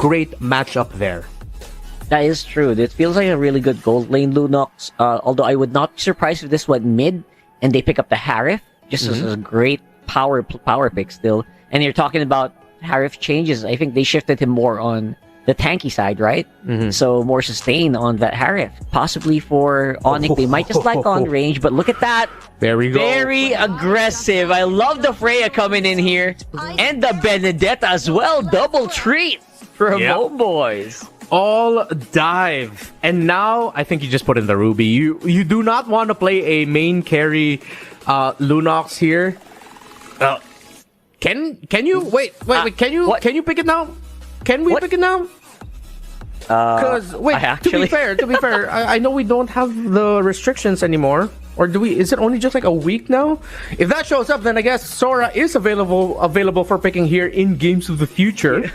great matchup there. That is true. It feels like a really good gold lane Lunox. Although I would not be surprised if this went mid and they pick up the Harif. Just as a great power pick still. And you're talking about Harif changes. I think they shifted him more on the tanky side, right? So more sustain on that Harif. Possibly for Onic, they might just like on range, but look at that. There we go. Very aggressive. I love the Freya coming in here. And the Benedetta as well. Double treat from Homebois. All dive. And now, I think you just put in the Ruby. You do not want to play a main carry Lunox here. Can you wait? Can you pick it now? Can we pick it now? Because to be fair, I know we don't have the restrictions anymore. Or do we? Is it only just like a week now? If that shows up, then I guess Sora is available for picking here in Games of the Future.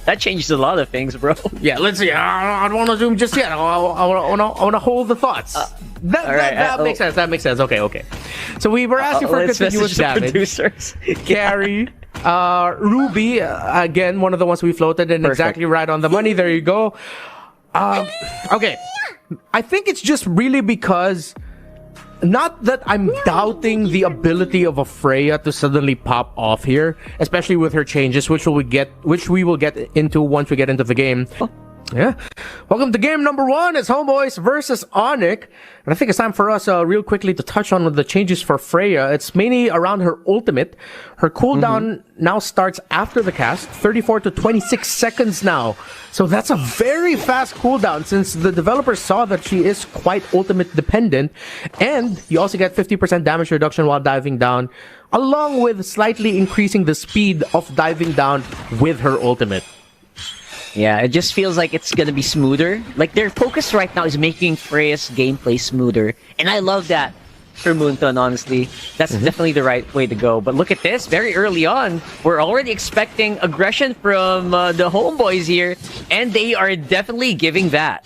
That changes a lot of things, bro. Yeah, let's see. I don't want to zoom just yet. I want to hold the thoughts. That makes sense. That makes sense. Okay. So we were asking for continuous damage. Carry. Ruby, again, one of the ones we floated and exactly right on the money. There you go. Okay. I think it's just really because... Not that I'm doubting the ability of a Freya to suddenly pop off here, especially with her changes, which we will get into once we get into the game. Yeah. Welcome to game number 1. It's Homebois versus Onic. And I think it's time for us real quickly to touch on the changes for Freya. It's mainly around her ultimate. Her cooldown now starts after the cast, 34 to 26 seconds now. So that's a very fast cooldown since the developers saw that she is quite ultimate dependent. And you also get 50% damage reduction while diving down, along with slightly increasing the speed of diving down with her ultimate. Yeah, it just feels like it's gonna be smoother. Like, their focus right now is making Freya's gameplay smoother. And I love that for Moonton, honestly. That's definitely the right way to go. But look at this, very early on, we're already expecting aggression from the Homebois here. And they are definitely giving that.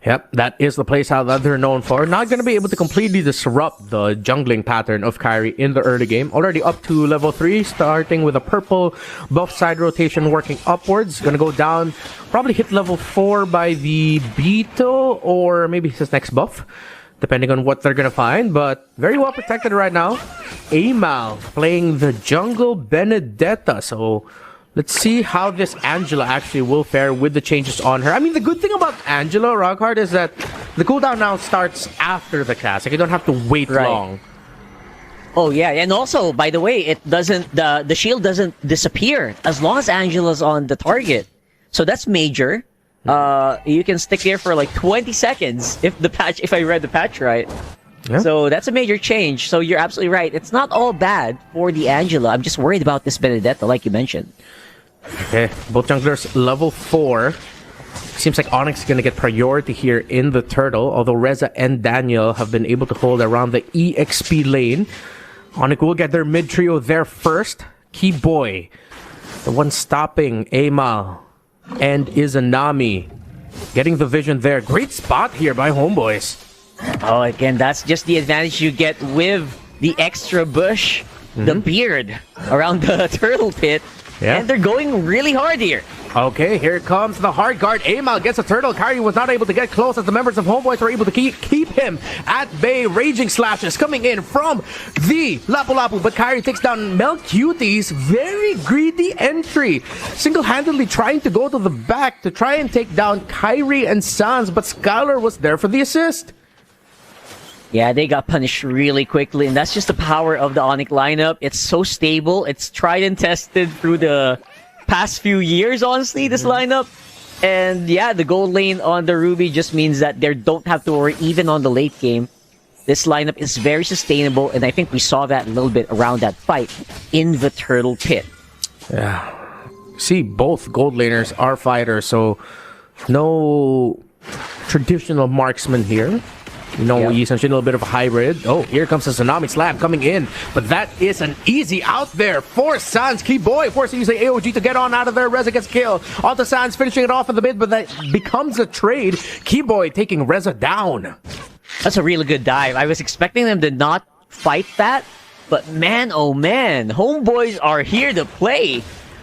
Yep, that is the playstyle that they're known for. Not going to be able to completely disrupt the jungling pattern of Kairi in the early game. Already up to level 3, starting with a purple buff side rotation working upwards. Going to go down, probably hit level 4 by the Beetle or maybe his next buff, depending on what they're going to find. But very well protected right now. Amal playing the jungle Benedetta. So... let's see how this Angela actually will fare with the changes on her. I mean, the good thing about Angela, Rockhard, is that the cooldown now starts after the cast. Like, you don't have to wait long. Oh, yeah. And also, by the way, it doesn't... The shield doesn't disappear as long as Angela's on the target. So that's major. You can stick there for like 20 seconds if I read the patch right. Yeah. So that's a major change. So you're absolutely right. It's not all bad for the Angela. I'm just worried about this Benedetta, like you mentioned. Okay, both junglers level 4. Seems like Onyx is going to get priority here in the turtle, although Reza and Daniel have been able to hold around the EXP lane. Onyx will get their mid trio there first. Keyboy, the one stopping Amal and Izanami, getting the vision there. Great spot here by Homebois. Oh, again, that's just the advantage you get with the extra bush, the beard around the turtle pit. Yeah. And they're going really hard here. Okay, here comes the hard guard. Amal gets a turtle. Kairi was not able to get close as the members of Homebois were able to keep him at bay. Raging slashes coming in from the Lapu Lapu, but Kairi takes down Melcutie's very greedy entry. Single-handedly trying to go to the back to try and take down Kairi and Sans, but Skylar was there for the assist. Yeah, they got punished really quickly, and that's just the power of the Onic lineup. It's so stable. It's tried and tested through the past few years, honestly, this lineup. And yeah, the gold lane on the Ruby just means that they don't have to worry even on the late game. This lineup is very sustainable, and I think we saw that a little bit around that fight in the turtle pit. Yeah. See, both gold laners are fighters, so no traditional marksman here. You know, essentially a little bit of a hybrid. Oh, here comes the Tsunami Slam coming in. But that is an easy out there for Sans. Keyboy forcing using AOG to get on out of there. Reza gets killed. Onto Sans finishing it off in the mid, but that becomes a trade. Keyboy taking Reza down. That's a really good dive. I was expecting them to not fight that, but man, oh man, Homebois are here to play.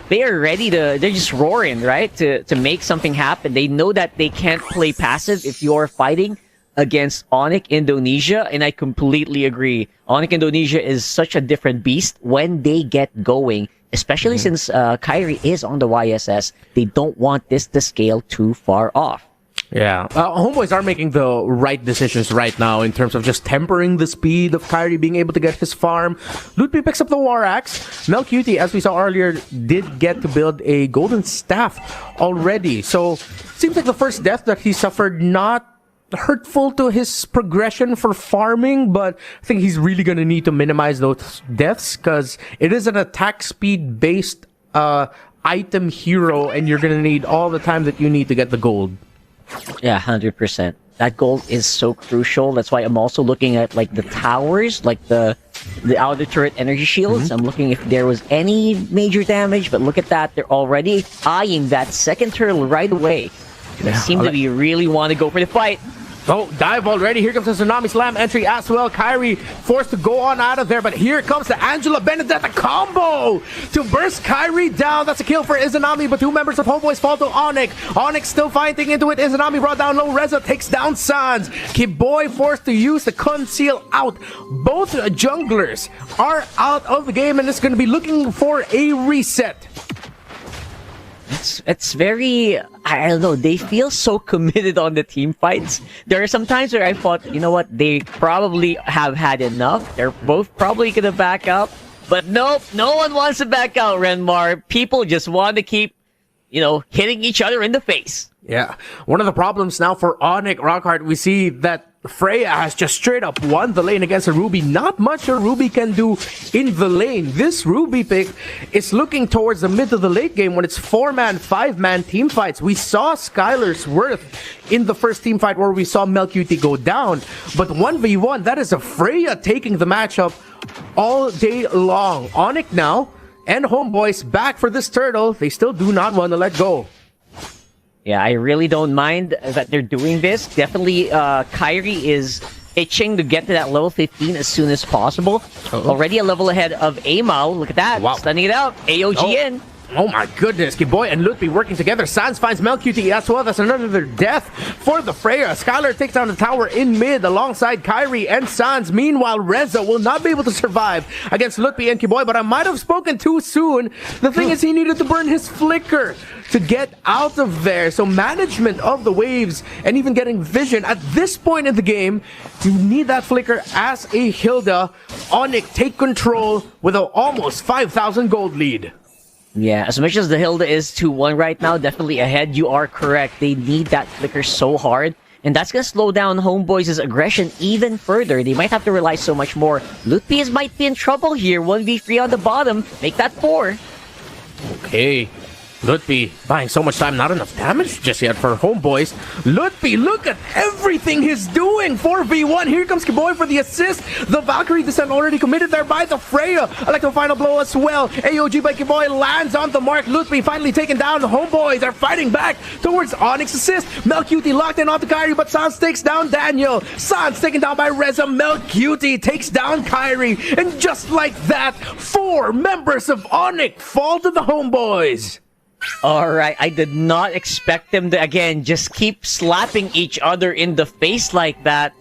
they are ready to, they're just roaring, right? To make something happen. They know that they can't play passive if you're fighting against Onic Indonesia, and I completely agree. Onic Indonesia is such a different beast when they get going, especially since Kyrie is on the YSS. They don't want this to scale too far off. Yeah, Homebois are making the right decisions right now in terms of just tempering the speed of Kyrie being able to get his farm. Lutpi picks up the War Axe. Melcuti, as we saw earlier, did get to build a golden staff already. So, seems like the first death that he suffered not hurtful to his progression for farming, but I think he's really going to need to minimize those deaths because it is an attack speed based item hero, and you're going to need all the time that you need to get the gold. Yeah, 100%. That gold is so crucial. That's why I'm also looking at like the towers, like the outer turret energy shields. I'm looking if there was any major damage, but look at that. They're already eyeing that second turtle right away. They seem to be really want to go for the fight. Oh, dive already. Here comes the Tsunami Slam entry as well. Kyrie forced to go on out of there, but here comes the Angela Benedetta combo to burst Kyrie down. That's a kill for Izanami, but two members of Homebois fall to Onic. Onic still fighting into it. Izanami brought down low. Reza takes down Sans. Kiboy forced to use the conceal out. Both junglers are out of the game, and it's going to be looking for a reset. It's very, I don't know, they feel so committed on the team fights. There are some times where I thought, you know what, they probably have had enough. They're both probably going to back out. But nope, no one wants to back out, Renmar. People just want to keep, you know, hitting each other in the face. Yeah. One of the problems now for Onic, Rockhart, we see that Freya has just straight up won the lane against a Ruby. Not much a Ruby can do in the lane. This Ruby pick is looking towards the mid of the late game when it's 4-man, 5-man team fights. We saw Skylar's Worth in the first team fight where we saw Melcuti go down. But 1v1, that is a Freya taking the matchup all day long. Onic now and Homebois back for this turtle. They still do not want to let go. Yeah, I really don't mind that they're doing this. Definitely, Kyrie is itching to get to that level 15 as soon as possible. Already a level ahead of Amal. Look at that. Wow. Stunning it out. AOG in. Oh my goodness, Kiboy and Lutpi working together. Sans finds Melcuti as well. That's another death for the Freya. Skylar takes down the tower in mid alongside Kyrie and Sans. Meanwhile, Reza will not be able to survive against Lutpi and Kiboy, but I might have spoken too soon. The thing is, he needed to burn his flicker to get out of there. So management of the waves and even getting vision at this point in the game, you need that flicker as a Hilda. Onic take control with an almost 5,000 gold lead. Yeah, as much as the Hilda is 2-1 right now, definitely ahead, you are correct. They need that flicker so hard, and that's going to slow down Homeboys' aggression even further. They might have to rely so much more. Lutpi might be in trouble here. 1v3 on the bottom. Make that 4. Okay. Lutpi buying so much time, not enough damage just yet for Homebois. Lutpi, look at everything he's doing. 4v1. Here comes Kiboy for the assist. The Valkyrie descent already committed there by the Freya. Electro final blow as well. AOG by Kiboy lands on the mark. Lutpi finally taken down. The Homeboys are fighting back towards Onyx assist. Melcuti locked in onto Kyrie, but Sans takes down Daniel. Sans taken down by Reza. Melcuti takes down Kyrie. And just like that, 4 members of Onyx fall to the Homeboys. Alright, I did not expect them to, again, just keep slapping each other in the face like that.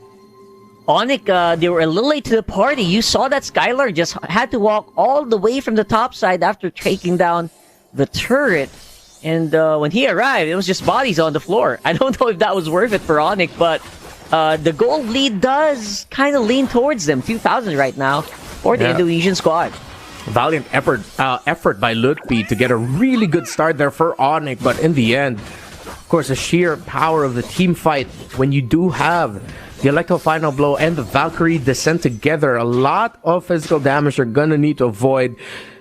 Onic, they were a little late to the party. You saw that Skylar just had to walk all the way from the top side after taking down the turret. And when he arrived, it was just bodies on the floor. I don't know if that was worth it for Onic, but the gold lead does kind of lean towards them. 2,000 right now for the Indonesian squad. Valiant effort by Lutpi to get a really good start there for Onic, but in the end, of course, the sheer power of the team fight, when you do have the Electro Final Blow and the Valkyrie descent together, a lot of physical damage you're gonna need to avoid.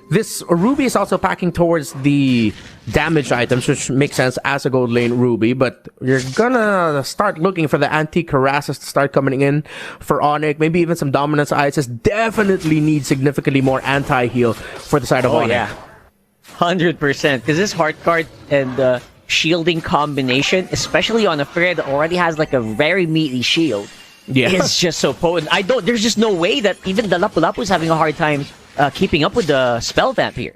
This Ruby is also packing towards the damage items, which makes sense as a gold lane Ruby, but you're gonna start looking for the anti-Karassus to start coming in for Onic. Maybe even some dominance ISS. Definitely need significantly more anti-heal for the side of Onic. Yeah, 100%. Because this heart card and shielding combination, especially on a Freya that already has like a very meaty shield, is just so potent. There's just no way that even the Lapu-Lapu is having a hard time keeping up with the spell vamp here.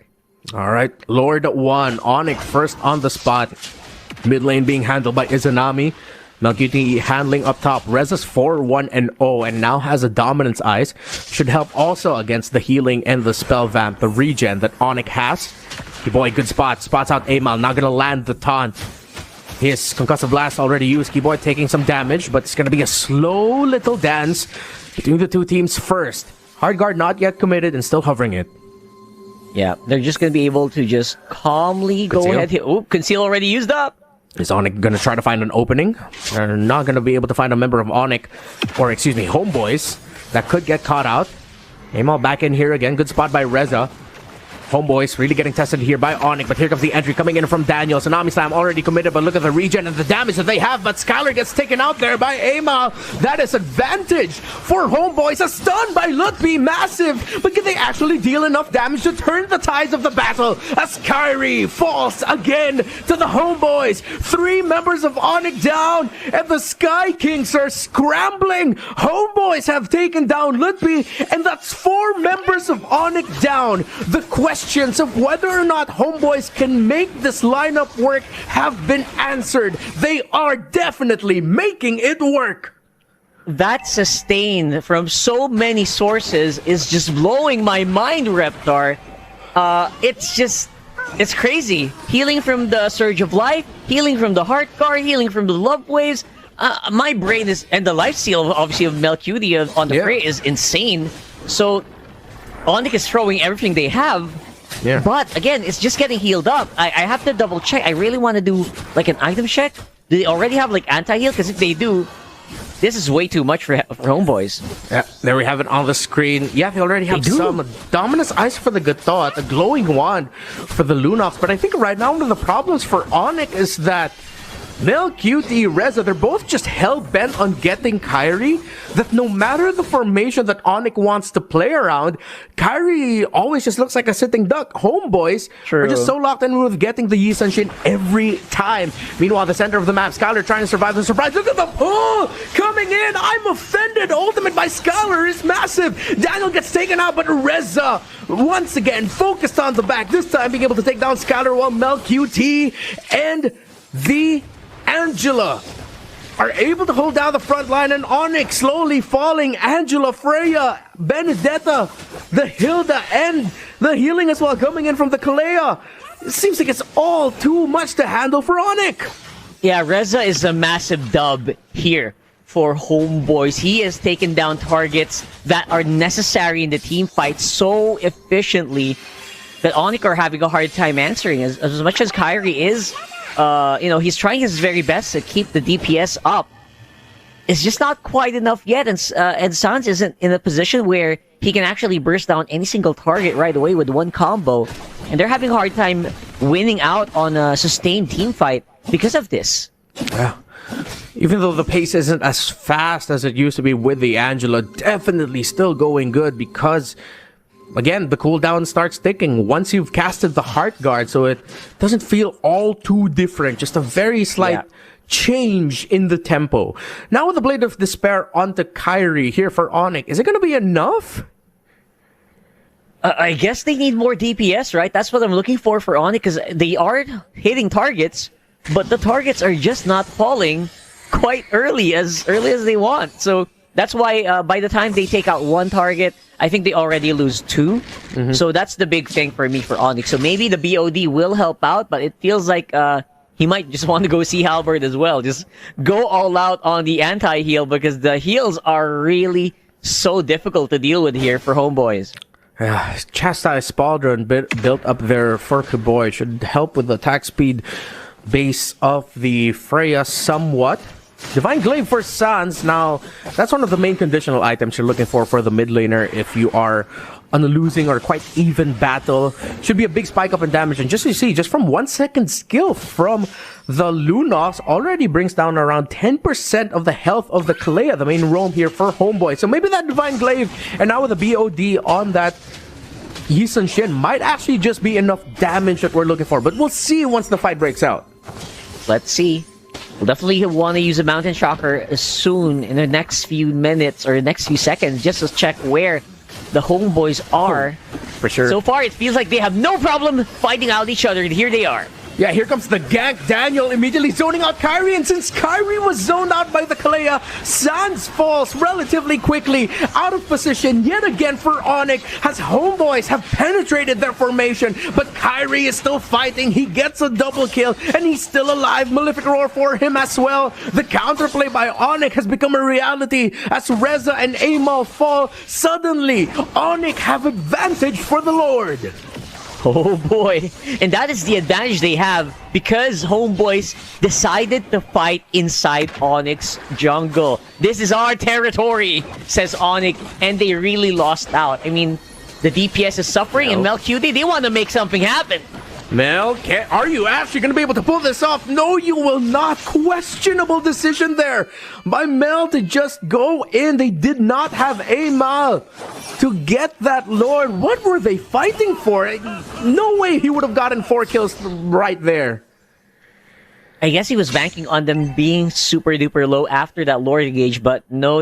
All right, Lord 1, Onic first on the spot. Mid lane being handled by Izanami. Melcuti handling up top. Reza's 4-1-0 and now has a Dominance Ice. Should help also against the healing and the spell vamp, the regen that Onic has. Keyboy, good spot. Spots out Amal. Not gonna land the taunt. His Concussive Blast already used. Keyboy taking some damage, but it's gonna be a slow little dance between the two teams first. Hard guard not yet committed and still hovering it. Yeah, they're just gonna be able to just calmly go ahead. Oh, Conceal already used up. Is Onic gonna try to find an opening? They're not gonna be able to find a member of Onic, or excuse me, Homebois, that could get caught out. Amal back in here again. Good spot by Reza. Homebois really getting tested here by Onic, but here comes the entry coming in from Daniel. Tsunami Slam already committed, but look at the regen and the damage that they have. But Skylar gets taken out there by Amal. That is advantage for Homebois. A stun by Lutby, massive. But can they actually deal enough damage to turn the tides of the battle? As Kyrie falls again to the Homebois. 3 members of Onic down, and the Sky Kings are scrambling. Homebois have taken down Lutby, and that's 4 members of Onic down. The questions of whether or not Homebois can make this lineup work have been answered. They are definitely making it work. That sustain from so many sources is just blowing my mind, Reptar. It's crazy. Healing from the Surge of Life, healing from the Heart Guard, healing from the Love Waves. My brain is, and the life steal obviously of Melcuti on the Prey is insane. So Onic is throwing everything they have. Yeah. But again, it's just getting healed up. I have to double check. I really want to do like an item check. Do they already have like anti-heal? Because if they do, this is way too much for Homebois. Yeah, there we have it on the screen. Yeah, they already have some Dominus Ice for the Good Thought, a Glowing Wand for the Lunox. But I think right now one of the problems for Onic is that Melcuti, Reza, they're both just hell-bent on getting Kyrie, that no matter the formation that Onic wants to play around, Kyrie always just looks like a sitting duck. Homebois are just so locked in with getting the Yi Sun Shin every time. Meanwhile, the center of the map, Skylar trying to survive the surprise. Look at the pull coming in. I'm offended. Ultimate by Skylar is massive. Daniel gets taken out, but Reza once again focused on the back. This time being able to take down Skylar while Melcuti and the Angela are able to hold down the front line, and Onic slowly falling. Angela, Freya, Benedetta, the Hilda, and the healing as well coming in from the Kalea. It seems like it's all too much to handle for Onic. Yeah, Reza is a massive dub here for Homebois. He has taken down targets that are necessary in the team fight so efficiently that Onic are having a hard time answering. As much as Kyrie is, he's trying his very best to keep the DPS up. It's just not quite enough yet, and Sans isn't in a position where he can actually burst down any single target right away with one combo. And they're having a hard time winning out on a sustained team fight because of this. Yeah. Even though the pace isn't as fast as it used to be with the Angela, definitely still going good because, again, the cooldown starts ticking once you've casted the Heart Guard, so it doesn't feel all too different. Just a very slight change in the tempo. Now with the Blade of Despair onto Kyrie here for Onic, is it going to be enough? I guess they need more DPS, right? That's what I'm looking for Onic, because they are hitting targets, but the targets are just not falling quite early as they want. So that's why by the time they take out one target, I think they already lose 2. So that's the big thing for me for Onic. So maybe the BOD will help out, but it feels like he might just want to go see Halberd as well. Just go all out on the anti-heal because the heals are really so difficult to deal with here for Homebois. Chastise Spaldron built up there for Keyboy. Should help with the attack speed base of the Freya somewhat. Divine Glaive for Sans. Now, that's one of the main conditional items you're looking for the mid laner if you are on a losing or quite even battle. Should be a big spike up in damage. And just you see, just from 1 second skill from the Lunox already brings down around 10% of the health of the Kalea, the main roam here for Homeboy. So maybe that Divine Glaive, and now with the BOD on that Yi Sun Shin, might actually just be enough damage that we're looking for. But we'll see once the fight breaks out. Let's see. We'll definitely want to use a Mountain Shocker soon in the next few minutes or next few seconds just to check where the Homebois are. For sure. So far, it feels like they have no problem fighting out each other, and here they are. Yeah, here comes the gank. Daniel immediately zoning out Kyrie, and since Kyrie was zoned out by the Kalea, Sans falls relatively quickly out of position yet again for Onic, as Homebois have penetrated their formation, but Kyrie is still fighting. He gets a double kill, and he's still alive. Malefic Roar for him as well. The counterplay by Onic has become a reality as Reza and Amal fall. Suddenly, Onic have advantage for the Lord. Oh boy. And that is the advantage they have because Homebois decided to fight inside Onic's jungle. This is our territory, says Onic, and they really lost out. I mean, the DPS is suffering, and Melqd, they want to make something happen. Mel, are you actually going to be able to pull this off? No, you will not. Questionable decision there by Mel to just go in. They did not have Amal to get that Lord. What were they fighting for? No way he would have gotten 4 kills right there. I guess he was banking on them being super duper low after that Lord engage, but no.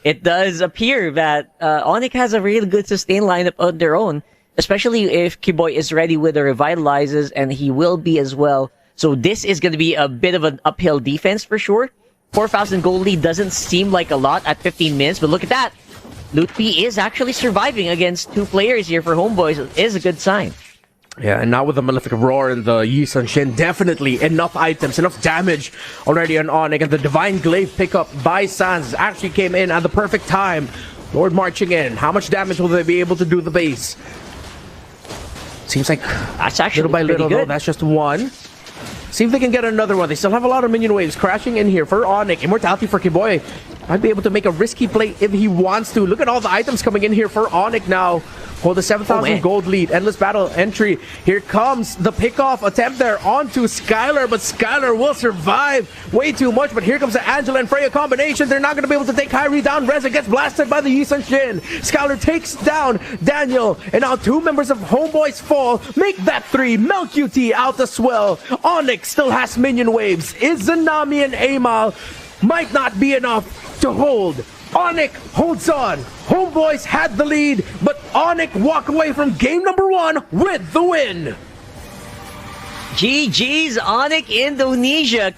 It does appear that Onic has a really good sustain lineup on their own. Especially if Kiboy is ready with the revitalizes, and he will be as well. So this is going to be a bit of an uphill defense for sure. 4,000 gold lead doesn't seem like a lot at 15 minutes, but look at that. Lutfi is actually surviving against 2 players here for Homebois. It is a good sign. Yeah, and now with the Malefic Roar and the Yi Sun Shin, definitely enough items, enough damage already on Onic. And the Divine Glaive pickup by Sans actually came in at the perfect time. Lord marching in. How much damage will they be able to do the base? Seems like that's actually little by little, though, that's just one. See if they can get another one. They still have a lot of minion waves crashing in here for Onic. Immortality for Kiboy. Might be able to make a risky play if he wants to. Look at all the items coming in here for Onic now. Hold the 7,000 gold lead. Endless battle entry. Here comes the pickoff attempt there onto Skylar, but Skylar will survive way too much. But here comes the Angela and Freya combination. They're not going to be able to take Kyrie down. Reza gets blasted by the Yi Sun Shin. Skylar takes down Daniel, and now 2 members of Homebois fall. Make that 3. Melqd out as well. Onic still has minion waves. Izanami and Amal might not be enough to hold. Onic holds on. Homebois had the lead, but Onic walk away from game number 1 with the win. GG's Onic Indonesia.